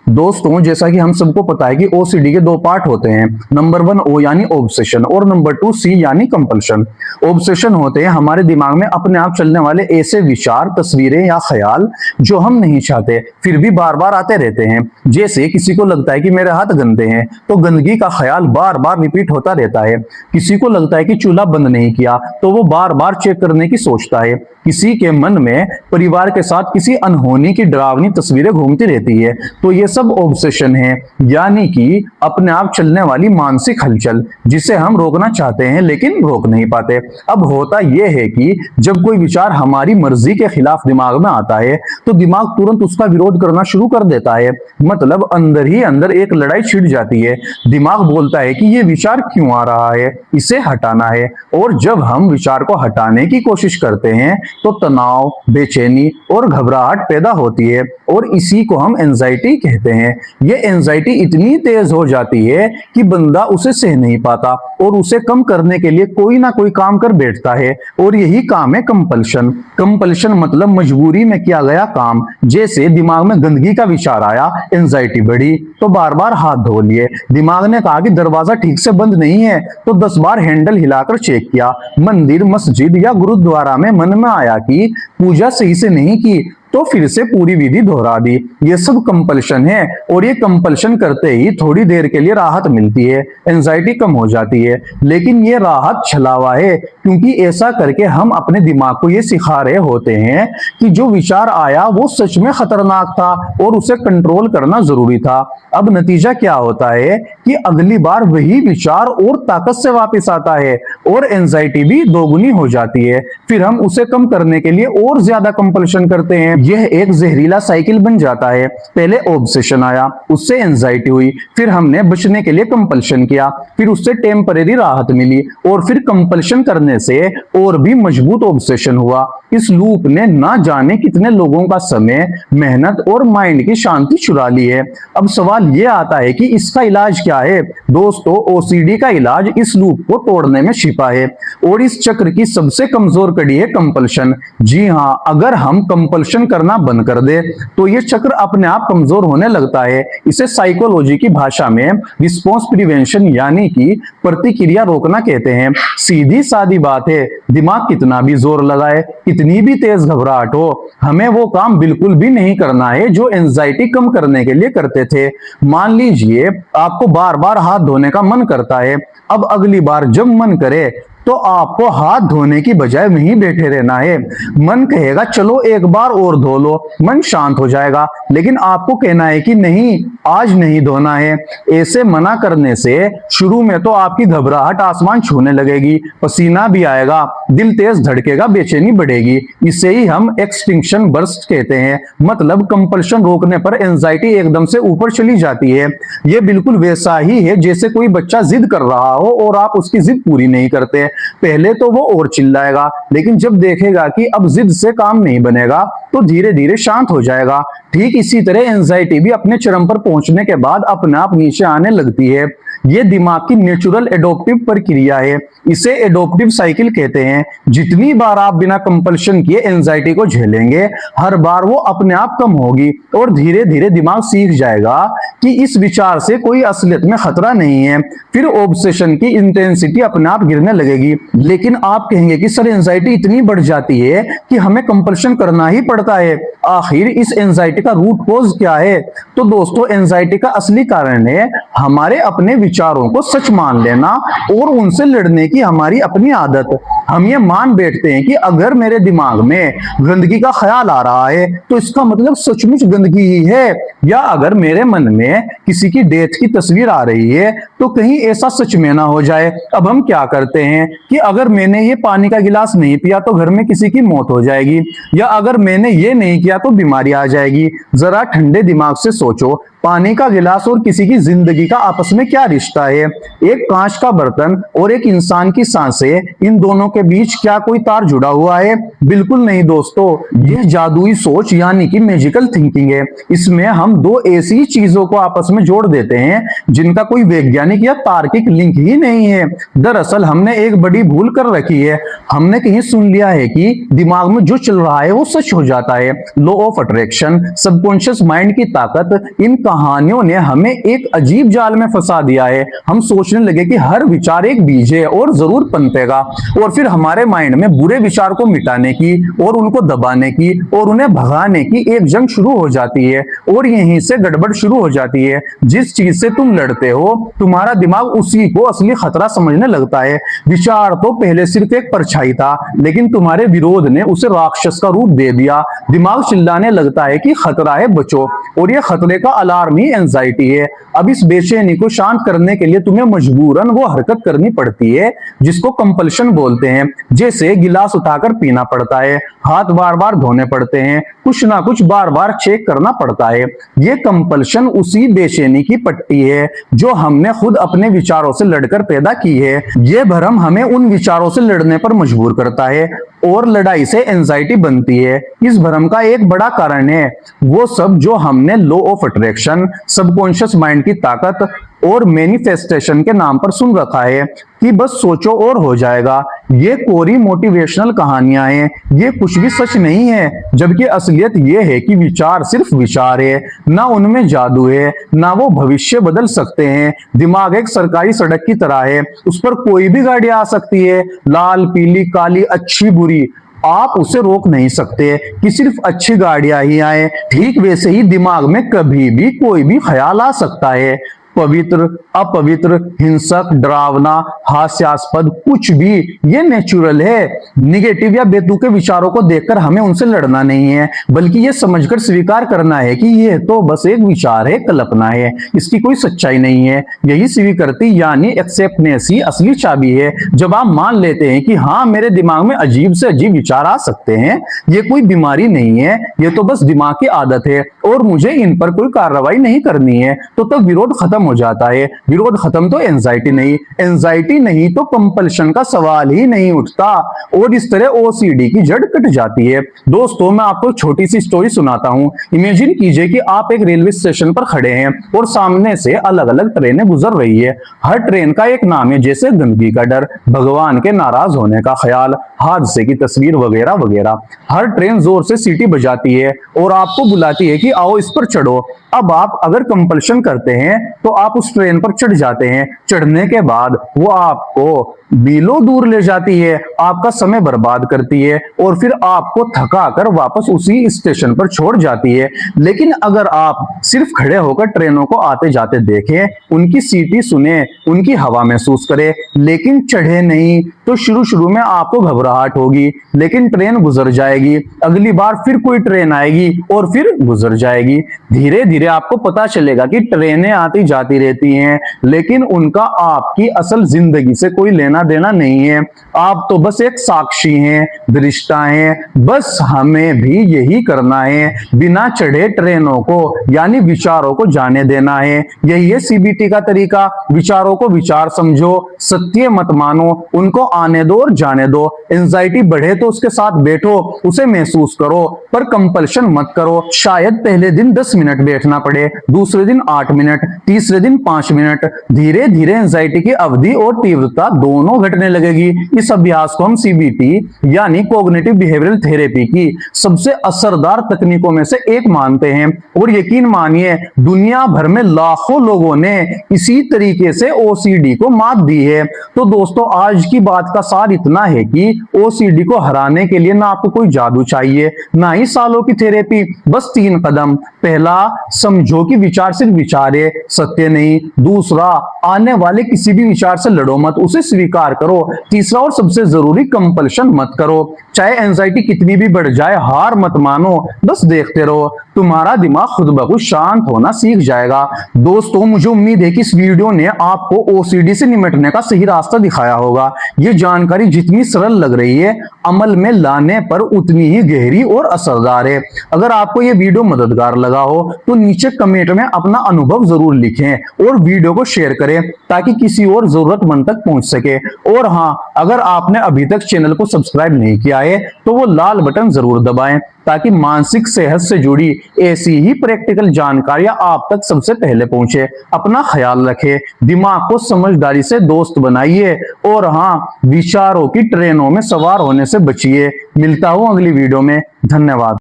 दोस्तों, जैसा कि हम सबको पता है कि ओसीडी के दो पार्ट होते हैं। नंबर 1 ओ यानी ऑब्सेशन और नंबर 2 सी यानी कंपल्शन। ऑब्सेशन होते हैं हमारे दिमाग में अपने आप चलने वाले ऐसे विचार, तस्वीरें या ख्याल जो हम नहीं चाहते फिर भी बार बार आते रहते हैं। जैसे किसी को लगता है कि मेरे हाथ गंदे हैं तो गंदगी का ख्याल बार बार रिपीट होता रहता है। किसी को लगता है कि चूल्हा बंद नहीं किया तो वो बार बार चेक करने की सोचता है। किसी के मन में परिवार के साथ किसी अनहोनी की डरावनी तस्वीरें घूमती रहती है। तो ये सब ऑब्सेशन है, यानी कि अपने आप चलने वाली मानसिक हलचल जिसे हम रोकना चाहते हैं लेकिन रोक नहीं पाते। अब होता यह है कि जब कोई विचार हमारी मर्जी के खिलाफ दिमाग में आता है तो दिमाग तुरंत उसका विरोध करना शुरू कर देता है। मतलब अंदर ही अंदर एक लड़ाई छिड़ जाती है। दिमाग बोलता है कि यह विचार क्यों आ रहा है, इसे हटाना है। और जब हम विचार को हटाने की कोशिश करते हैं तो तनाव, बेचैनी और घबराहट पैदा होती है और इसी को हम एंजाइटी कहते हैं। ये एंजाइटी इतनी तेज हो जाती है कि बंदा उसे सह नहीं पाता और उसे कम करने के लिए कोई ना कोई काम कर बैठता है और यही काम है कंपल्शन। कंपल्शन मतलब मजबूरी में किया गया काम। जैसे दिमाग में गंदगी का विचार आया, एंजाइटी बढ़ी तो बार बार हाथ धो लिए। दिमाग ने कहा कि दरवाजा ठीक से बंद नहीं है तो 10 बार हैंडल हिलाकर चेक किया। मंदिर, मस्जिद या गुरुद्वारा में मन में आया कि पूजा सही से नहीं की तो फिर से पूरी विधि दोहरा दी। ये सब कंपल्शन है और ये कंपल्शन करते ही थोड़ी देर के लिए राहत मिलती है, एंजाइटी कम हो जाती है। लेकिन ये राहत छलावा है, क्योंकि ऐसा करके हम अपने दिमाग को ये सिखा रहे होते हैं कि जो विचार आया वो सच में खतरनाक था और उसे कंट्रोल करना जरूरी था। अब नतीजा क्या होता है कि अगली बार वही विचार और ताकत से वापस आता है और एंजाइटी भी दोगुनी हो जाती है। फिर हम उसे कम करने के लिए और ज्यादा कंपल्शन करते हैं। यह एक जहरीला साइकिल बन जाता है। पहले ऑब्सेशन आया, उससे एंजाइटी हुई, फिर हमने बचने के लिए कंपल्शन किया, फिर उससे टेम्परेरी राहत मिली और फिर कंपल्शन करने से और भी मजबूत ऑब्सेशन हुआ। इस लूप ने ना जाने कितने लोगों का समय, मेहनत और माइंड की शांति चुरा ली है। अब सवाल यह आता है कि इसका इलाज क्या है। दोस्तों, ओसीडी का इलाज इस लूप को तोड़ने में छिपा है और इस चक्र की सबसे कमजोर कड़ी है कंपल्शन। जी हां, अगर हम कंपल्शन करना बंद कर दे तो ये चक्र अपने आप कमजोर होने लगता है। इसे साइकोलॉजी की भाषा में रिस्पॉन्स प्रिवेंशन यानी कि प्रतिक्रिया रोकना कहते हैं। सीधी सादी बात है, दिमाग कितना भी जोर लगाए, कितनी भी तेज घबराहट हो, हमें वो काम बिल्कुल भी नहीं करना है जो एंजाइटी कम करने के लिए करते थे। मान लीजिए आपको बार बार हाथ धोने का मन करता है। अब अगली बार जब मन करे तो आपको हाथ धोने की बजाय वहीं बैठे रहना है। मन कहेगा चलो एक बार और धो लो, मन शांत हो जाएगा, लेकिन आपको कहना है कि नहीं, आज नहीं धोना है। ऐसे मना करने से शुरू में तो आपकी घबराहट आसमान छूने लगेगी, पसीना भी आएगा, दिल तेज धड़केगा, बेचैनी बढ़ेगी। इसे ही हम एक्सटिंक्शन बर्स्ट कहते हैं। मतलब कंपल्शन रोकने पर एंजाइटी एकदम से ऊपर चली जाती है। यह बिल्कुल वैसा ही है जैसे कोई बच्चा जिद कर रहा हो और आप उसकी जिद पूरी नहीं करते। पहले तो वो और चिल्लाएगा, लेकिन जब देखेगा कि अब जिद से काम नहीं बनेगा तो धीरे धीरे शांत हो जाएगा। ठीक इसी तरह एंजाइटी भी अपने चरम पर पहुंचने के बाद अपने आप नीचे आने लगती है। यह दिमाग की नेचुरल एडोप्टिव प्रक्रिया है। इसे एडोप्टिव साइकिल कहते हैं। जितनी बार आप बिना कंपल्शन किए एंजाइटी को झेलेंगे, हर बार वो अपने आप कम होगी और धीरे धीरे दिमाग सीख जाएगा कि इस विचार से कोई असलियत में खतरा नहीं है। फिर ऑब्सेशन की इंटेंसिटी अपने आप गिरने लगेगी। लेकिन आप कहेंगे कि सर एंजाइटी इतनी बढ़ जाती है कि हमें कंपल्शन करना ही पड़ता है। आखिर इस एंजाइटी का रूट कॉज क्या है? तो दोस्तों, एंजाइटी का असली कारण है हमारे अपने विचारों को सच मान लेना और उनसे लड़ने की हमारी अपनी आदत। हम ये मान बैठते हैं कि अगर मेरे दिमाग में गंदगी का ख्याल आ रहा है तो इसका मतलब सचमुच गंदगी ही है, या अगर मेरे मन में किसी की डेथ की तस्वीर आ रही है तो कहीं ऐसा सच में ना हो जाए। अब हम क्या करते हैं कि अगर मैंने ये पानी का गिलास नहीं पिया तो घर में किसी की मौत हो जाएगी, या अगर मैंने ये नहीं किया तो बीमारी आ जाएगी। जरा ठंडे दिमाग से सोचो, पानी का गिलास और किसी की जिंदगी का आपस में क्या रिश्ता है? एक कांच का बर्तन और एक इंसान की सांसें, इन दोनों के बीच क्या कोई तार जुड़ा हुआ है? बिल्कुल नहीं दोस्तों, यह जादुई सोच यानी कि मैजिकल थिंकिंग है। इसमें हम दो ऐसी चीजों को आपस में जोड़ देते हैं जिनका कोई वैज्ञानिक या तार्किक लिंक ही नहीं है। दरअसल हमने एक बड़ी भूल कर रखी है। हमने कहीं सुन लिया है कि दिमाग में जो चल रहा है वो सच हो जाता है। Law of attraction, subconscious mind की ताकत, इन कहानियों ने हमें एक अजीब जाल में फंसा दिया है। हम सोचने लगे कि हर विचार एक बीज है और जरूर पनपेगा, और फिर हमारे माइंड में बुरे विचार को मिटाने की और उनको दबाने की और उन्हें भगाने की एक जंग शुरू हो जाती है। और यहीं से गड़बड़ शुरू हो जाती है। जिस चीज से तुम लड़ते हो तुम्हारा दिमाग उसी को असली खतरा समझने लगता है। विचार तो पहले सिर्फ एक परछाई था, लेकिन तुम्हारे विरोध ने उसे राक्षस का रूप दे दिया। दिमाग चिल्लाने लगता है कि खतरा है, बचो, और यह खतरे का अलार्म ही एंजाइटी है। अब इस बेचैनी को शांत करने के लिए तुम्हें मजबूरन वो हरकत करनी पड़ती है जिसको कंपल्शन बोलते हैं। जैसे गिलास उठाकर पीना पड़ता है, हाथ बार बार धोने पड़ते हैं, कुछ ना कुछ बार बार चेक करना पड़ता है। ये कंपल्शन उसी बेचैनी की पट्टी है जो हमने खुद अपने विचारों से लड़कर पैदा की है। ये भ्रम हमें उन विचारों से लड़ने पर मजबूर करता है और लड़ाई से एंजाइटी बनती है। इस भ्रम का एक बड़ा कारण है वो सब जो हमने law of attraction, subconscious mind की ताकत और मैनिफेस्टेशन के नाम पर सुन रखा है कि बस सोचो और हो जाएगा। ये कोरी मोटिवेशनल कहानियां हैं, ये कुछ भी सच नहीं है। जबकि असलियत ये है कि विचार सिर्फ विचार है, ना उनमें जादू है, ना वो भविष्य बदल सकते हैं। दिमाग एक सरकारी सड़क की तरह है, उस पर कोई भी गाड़ी आ सकती है, लाल, पीली, काली, अच्छी, बुरी। आप उसे रोक नहीं सकते कि सिर्फ अच्छी गाड़ियां ही आए। ठीक वैसे ही दिमाग में कभी भी कोई भी ख्याल आ सकता है, पवित्र, अपवित्र, हिंसक, डरावना, हास्यास्पद, कुछ भी। ये नेचुरल है। निगेटिव या बेतुके विचारों को देखकर हमें उनसे लड़ना नहीं है, बल्कि ये समझकर स्वीकार करना है कि ये तो बस एक विचार है, कल्पना है, इसकी कोई सच्चाई नहीं है। यही स्वीकृति यानी एक्सेप्टेंस ही असली चाबी है। जब आप मान लेते हैं कि हाँ, मेरे दिमाग में अजीब से अजीब विचार आ सकते हैं, ये कोई बीमारी नहीं है, ये तो बस दिमाग की आदत है और मुझे इन पर कोई कार्रवाई नहीं करनी है, तो तब विरोध खत्म हो जाता है। विरोध खत्म तो एंजाइटी नहीं, एंजाइटी नहीं तो कंपल्शन का सवाल ही नहीं उठता, और इस तरह ओसीडी की जड़ कट जाती है। दोस्तों, मैं आपको छोटी सी स्टोरी सुनाता हूं। इमेजिन कीजिए कि आप एक रेलवे स्टेशन पर खड़े हैं और सामने से अलग अलग ट्रेनें गुजर रही है। हर ट्रेन का एक नाम है, जैसे गंदगी का डर, भगवान के नाराज होने का ख्याल, हादसे की तस्वीर, वगैरह वगैरह। हर ट्रेन जोर से सीटी बजाती है और आपको बुलाती है कि आओ इस पर चढ़ो। अब आप अगर कंपल्शन करते हैं तो आप उस ट्रेन पर चढ़ जाते हैं। चढ़ने के बाद वो आपको मीलों दूर ले जाती है, आपका समय बर्बाद करती है और फिर आपको थका कर वापस उसी स्टेशन पर छोड़ जाती है। लेकिन अगर आप सिर्फ खड़े होकर ट्रेनों को आते जाते देखें, उनकी सीटी सुने, उनकी हवा महसूस करें, लेकिन चढ़े नहीं, तो शुरू शुरू में आपको घबराहट होगी, लेकिन ट्रेन गुजर जाएगी। अगली बार फिर कोई ट्रेन आएगी और फिर गुजर जाएगी। धीरे धीरे आपको पता चलेगा कि ट्रेनें आती जाती रहती हैं, लेकिन उनका आपकी असल जिंदगी से कोई लेना देना नहीं है। आप तो बस एक साक्षी हैं, दृष्टा हैं। बस हमें भी यही करना है, बिना चढ़े ट्रेनों को यानी विचारों को जाने देना है। यही है सीबीटी का तरीका। विचारों को विचार समझो, सत्य मत मानो, उनको आने दो और जाने दो। एंजाइटी बढ़े तो उसके साथ बैठो, उसे महसूस करो, पर कंपल्शन मत करो। शायद पहले दिन 10 मिनट बैठना पड़े, दूसरे दिन 8 मिनट, तीसरे दिन 5 मिनट। धीरे धीरे एंजाइटी की अवधि और तीव्रता दोनों घटने लगेगी। इस अभ्यास को हम सीबीटी यानी कॉग्निटिव बिहेवियरल थेरेपी की सबसे असरदार तकनीकों में से एक मानते हैं। और यकीन मानिए, दुनिया भर में लाखों लोगों ने इसी तरीके से ओसीडी को मात दी है। तो दोस्तों, आज की बात का सार इतना है कि ओसीडी को हराने के लिए ना आपको कोई जादू चाहिए, ना ही सालों की थेरेपी, बस 3 कदम। पहला, समझो कि विचार सिर्फ विचार है, सत्य नहीं। दूसरा, आने वाले किसी भी विचार से लड़ो मत, उसे स्वीकार करो। तीसरा और सबसे जरूरी, कंपल्शन मत करो। चाहे एंजाइटी कितनी भी बढ़ जाए, हार मत मानो, बस देखते रहो। तुम्हारा दिमाग खुद ब खुद शांत होना सीख जाएगा। दोस्तों, मुझे उम्मीद है कि इस वीडियो ने आपको ओसीडी से निपटने का सही रास्ता दिखाया होगा। ये जानकारी जितनी सरल लग रही है, अमल में लाने पर उतनी ही गहरी और असरदार है। अगर आपको ये वीडियो मददगार लगा हो तो नीचे कमेंट में अपना अनुभव जरूर लिखें और वीडियो को शेयर करें ताकि किसी और जरूरतमंद तक पहुंच सके। और हाँ, अगर आपने अभी तक चैनल को सब्सक्राइब नहीं किया है तो वो लाल बटन जरूर दबाएं ताकि मानसिक सेहत से जुड़ी ऐसी ही प्रैक्टिकल जानकारियां आप तक सबसे पहले पहुंचे। अपना ख्याल रखें, दिमाग को समझदारी से दोस्त बनाइए और हाँ, विचारों की ट्रेनों में सवार होने से बचिए। मिलता हूं अगली वीडियो में। धन्यवाद।